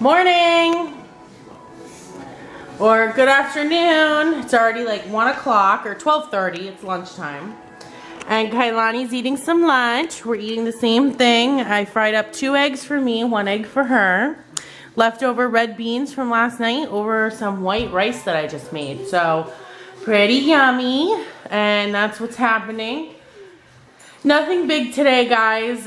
Morning or good afternoon. It's already like 1 o'clock or 12:30. It's lunchtime. And Kailani's eating some lunch. We're eating the same thing. I fried up 2 eggs for me, 1 egg for her. Leftover red beans from last night over some white rice that I just made. So pretty yummy. And that's what's happening. Nothing big today, guys.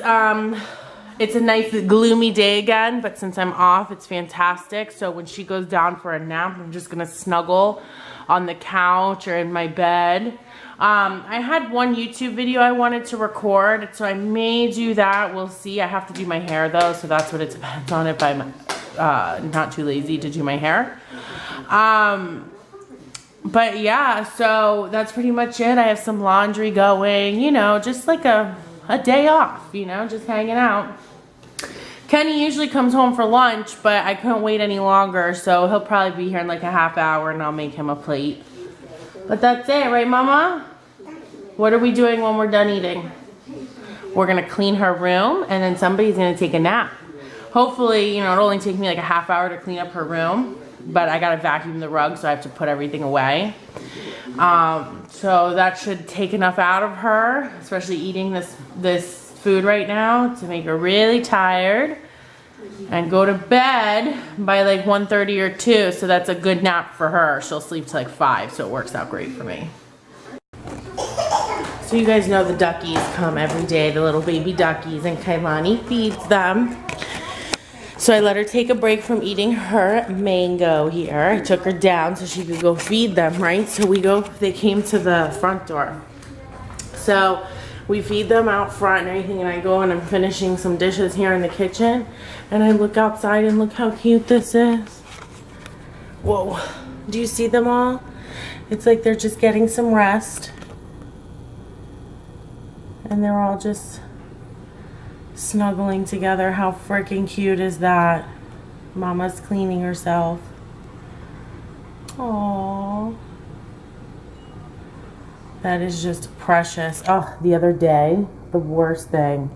It's a nice gloomy day again, but since I'm off, it's fantastic. So when she goes down for a nap, I'm just gonna snuggle on the couch or in my bed. I had one YouTube video I wanted to record, so I may do that. We'll see. I have to do my hair though, so that's what it depends on if I'm not too lazy to do my hair. But yeah, so that's pretty much it. I have some laundry going, you know, just like a day off, you know, just hanging out. Kenny usually comes home for lunch, but I couldn't wait any longer, so he'll probably be here in like a half hour and I'll make him a plate. But that's it, right, Mama? What are we doing when we're done eating? We're gonna clean her room and then somebody's gonna take a nap. Hopefully, you know, it'll only take me like a half hour to clean up her room, but I gotta vacuum the rug, so I have to put everything away. So that should take enough out of her, especially eating this food right now, to make her really tired and go to bed by like 1:30 or 2, so that's a good nap for her. She'll sleep till like 5, so it works out great for me. So you guys know the duckies come every day, the little baby duckies, and Kailani feeds them. So I let her take a break from eating her mango here. I took her down so she could go feed them, right? So they came to the front door. So we feed them out front and everything, and I go and I'm finishing some dishes here in the kitchen, and I look outside and look how cute this is. Whoa, do you see them all? It's like they're just getting some rest, and they're all just snuggling together. How freaking cute is that? Mama's cleaning herself. Aww. That is just precious. Oh, the other day, the worst thing.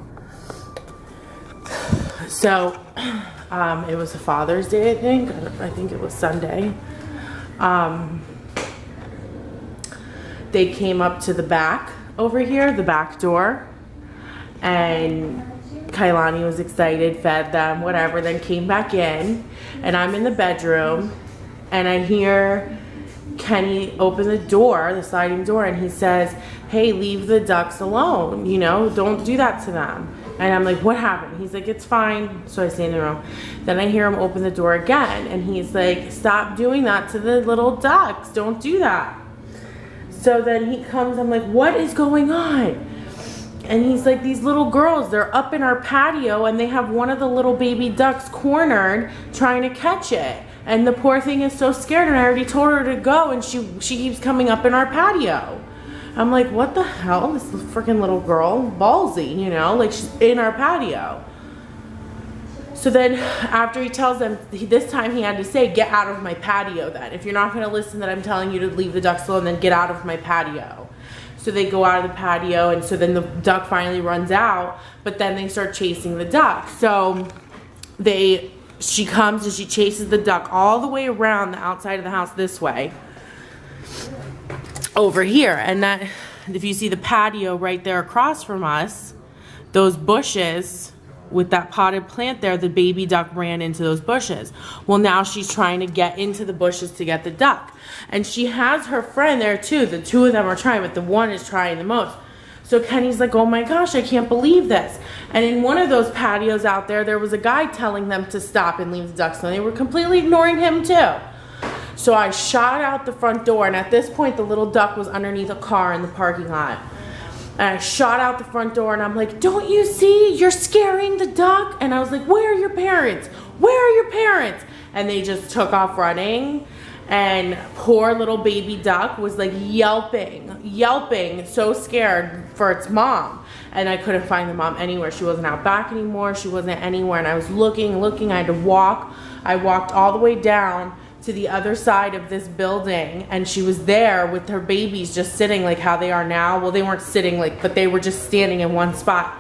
So, it was a Father's Day, I think. I think it was Sunday. They came up to the back over here, the back door, and Kailani was excited, fed them, whatever, then came back in, and I'm in the bedroom, and I hear Kenny open the door, the sliding door, and he says, hey, leave the ducks alone, you know, don't do that to them. And I'm like, what happened? He's like, it's fine. So I stay in the room. Then I hear him open the door again, and he's like, stop doing that to the little ducks, don't do that. So then he comes, I'm like, what is going on? And he's like, these little girls, they're up in our patio and they have one of the little baby ducks cornered trying to catch it. And the poor thing is so scared, and I already told her to go, and she keeps coming up in our patio. I'm like, what the hell? This freaking little girl, ballsy, you know, like she's in our patio. So then after he tells them, this time he had to say, get out of my patio then. If you're not gonna listen that I'm telling you to leave the ducks alone, then get out of my patio. So they go out of the patio, and so then the duck finally runs out, but then they start chasing the duck. So she comes and she chases the duck all the way around the outside of the house this way, over here. And that, if you see the patio right there across from us, those bushes with that potted plant there, the baby duck ran into those bushes. Well, now she's trying to get into the bushes to get the duck. And she has her friend there too. The two of them are trying, but the one is trying the most. So Kenny's like, oh my gosh, I can't believe this. And in one of those patios out there was a guy telling them to stop and leave the ducks alone. They were completely ignoring him too. So I shot out the front door, and at this point the little duck was underneath a car in the parking lot. And I shot out the front door, and I'm like, don't you see? You're scaring the duck. And I was like, where are your parents? Where are your parents? And they just took off running. And poor little baby duck was like yelping, so scared for its mom. And I couldn't find the mom anywhere. She wasn't out back anymore. She wasn't anywhere. And I was looking. I had to walk. I walked all the way down to the other side of this building, and she was there with her babies just sitting like how they are now. Well, they weren't sitting like, but they were just standing in one spot.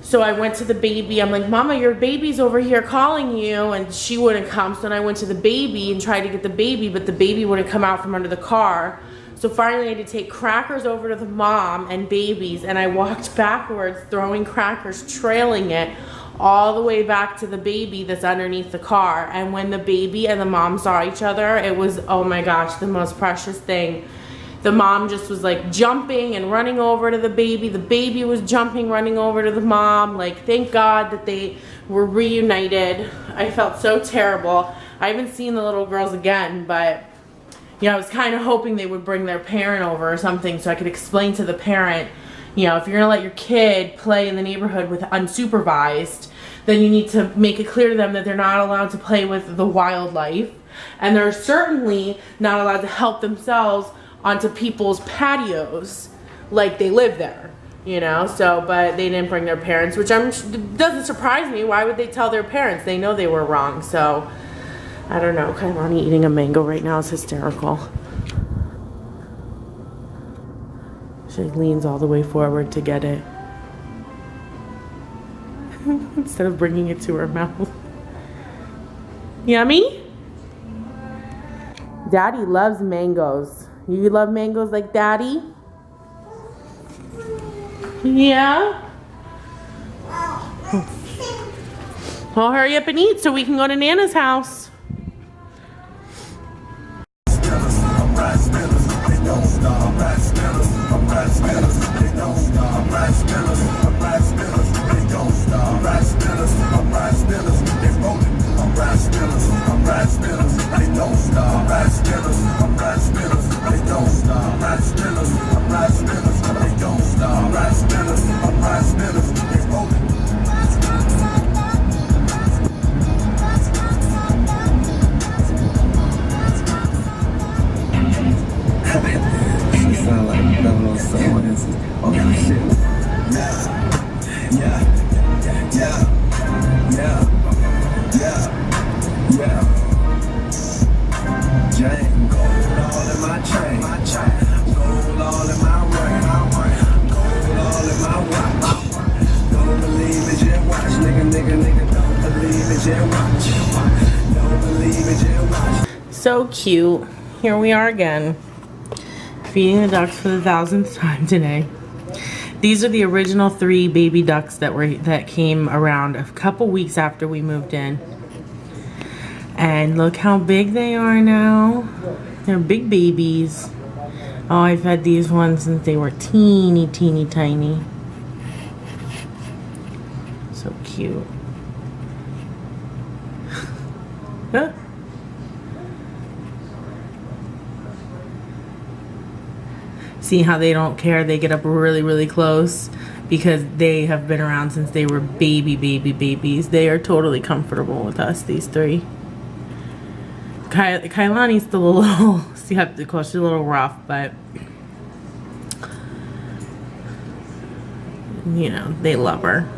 So I went to the baby. I'm like, Mama, your baby's over here calling you. And she wouldn't come. So then I went to the baby and tried to get the baby, but the baby wouldn't come out from under the car. So finally I had to take crackers over to the mom and babies. And I walked backwards, throwing crackers, trailing it all the way back to the baby that's underneath the car. And when the baby and the mom saw each other, it was, oh my gosh, the most precious thing. The mom just was like jumping and running over to the baby. The baby was jumping, running over to the mom. Like, thank God that they were reunited. I felt so terrible. I haven't seen the little girls again, but you know, I was kind of hoping they would bring their parent over or something so I could explain to the parent, you know, if you're gonna let your kid play in the neighborhood with unsupervised, then you need to make it clear to them that they're not allowed to play with the wildlife. And they're certainly not allowed to help themselves onto people's patios like they live there, you know. So, but they didn't bring their parents, which doesn't surprise me. Why would they tell their parents? They know they were wrong. So I don't know. Kailani eating a mango right now is hysterical. She leans all the way forward to get it instead of bringing it to her mouth. Yummy? Daddy loves mangoes. You love mangoes like Daddy? Yeah? Well, hurry up and eat so we can go to Nana's house. So cute. Here we are again, feeding the ducks for the 1000th time today. These are the original 3 baby ducks that came around a couple weeks after we moved in. And look how big they are now. They're big babies. Oh, I've had these ones since they were teeny tiny. So cute. Huh? See how they don't care? They get up really close because they have been around since they were babies. They are totally comfortable with us, these 3. Kailani's still a little, see how she's a little rough, but you know, they love her.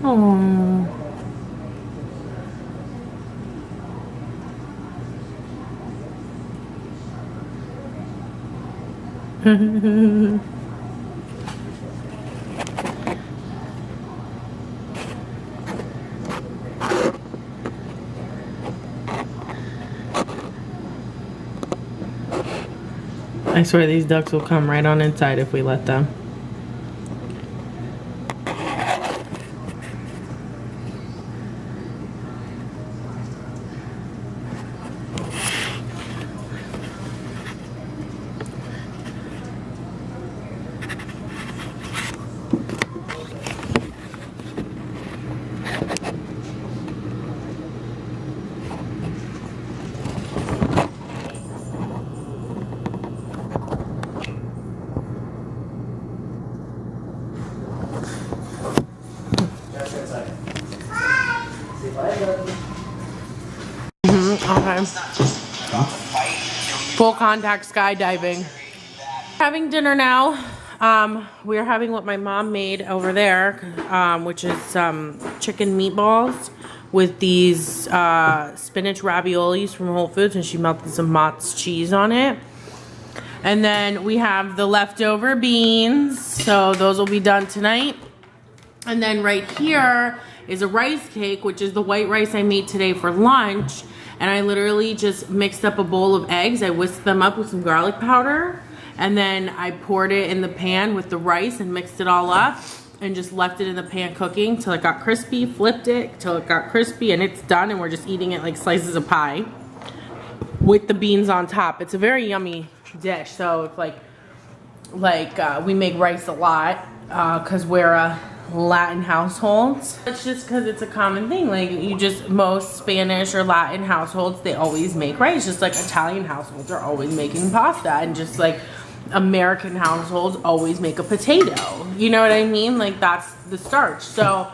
Oh. I swear these ducks will come right on inside if we let them. Okay. Full contact skydiving. Having dinner now. We're having what my mom made over there, which is some chicken meatballs with these spinach raviolis from Whole Foods, and she melted some Mott's cheese on it. And then we have the leftover beans, so those will be done tonight. And then right here is a rice cake, which is the white rice I made today for lunch. And I literally just mixed up a bowl of eggs. I whisked them up with some garlic powder. And then I poured it in the pan with the rice and mixed it all up. And just left it in the pan cooking till it got crispy. Flipped it till it got crispy. And it's done. And we're just eating it like slices of pie with the beans on top. It's a very yummy dish. So it's like we make rice a lot because we're a Latin household. It's just because it's a common thing. Like most Spanish or Latin households, they always make rice. Just like Italian households are always making pasta, and just like American households always make a potato. You know what I mean? Like that's the starch. So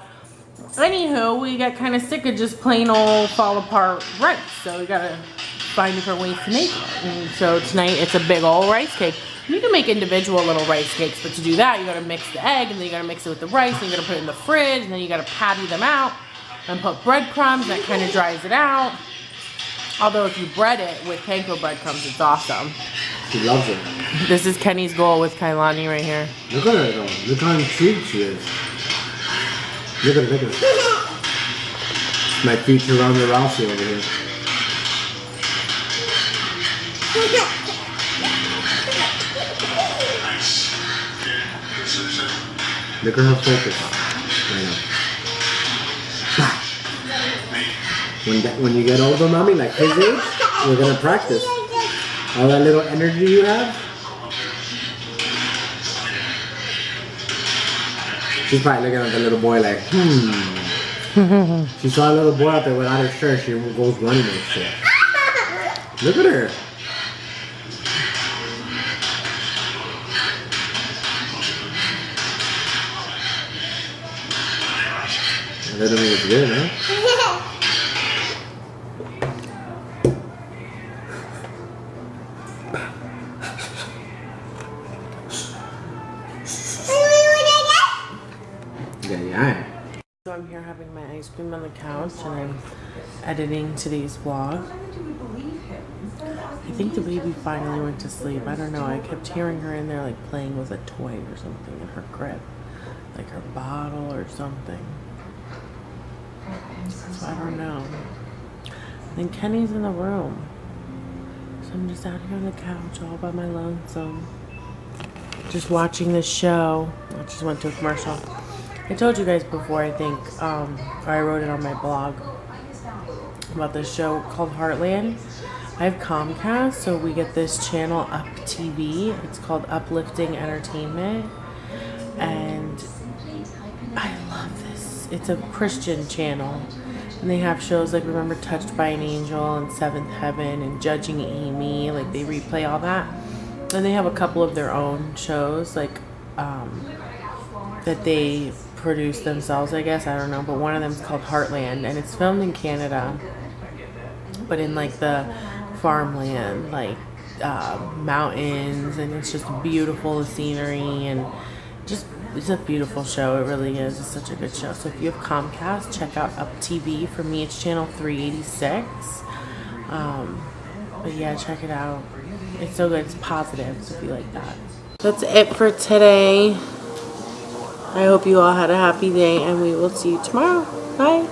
anywho, we got kind of sick of just plain old fall apart rice. So we gotta find different ways to make it. And so tonight it's a big old rice cake. You can make individual little rice cakes, but to do that, you gotta mix the egg, and then you gotta mix it with the rice, and you gotta put it in the fridge, and then you gotta patty them out, and put breadcrumbs, that kind of dries it out. Although if you bread it with panko breadcrumbs, it's awesome. She loves it. This is Kenny's goal with kailani right here. Look at her though. Look how intrigued she is. Look at her, look at her. My future Ronda Rousey over here. Look at her focus right now. When you get older, mommy, like his age, we're gonna practice. All that little energy you have. She's probably looking at the little boy like, She saw a little boy out there without her shirt, she goes running and shit. Look at her. That doesn't mean it's good, huh? Yeah. So I'm here having my ice cream on the couch, and I'm editing today's vlog. I think the baby finally went to sleep. I don't know. I kept hearing her in there like playing with a toy or something in her crib, like her bottle or something. So I don't know. And Kenny's in the room. So I'm just out here on the couch all by my lonesome. Just watching this show. I just went to a commercial. I told you guys before, I think, or I wrote it on my blog about this show called Heartland. I have Comcast, so we get this channel Up TV. It's called Uplifting Entertainment. And I love this. It's a Christian channel. And they have shows like, remember, Touched by an Angel and Seventh Heaven and Judging Amy. Like, they replay all that. And they have a couple of their own shows, like, that they produce themselves, I guess. I don't know. But one of them is called Heartland. And it's filmed in Canada. But in, like, the farmland, like, mountains. And it's just beautiful, the scenery. And just, it's a beautiful show. It really is. It's such a good show. So if you have Comcast, check out Up TV. For me, it's channel 386. But yeah, check it out. It's so good. It's positive, so if you like that. That's it for today. I hope you all had a happy day, and we will see you tomorrow. Bye.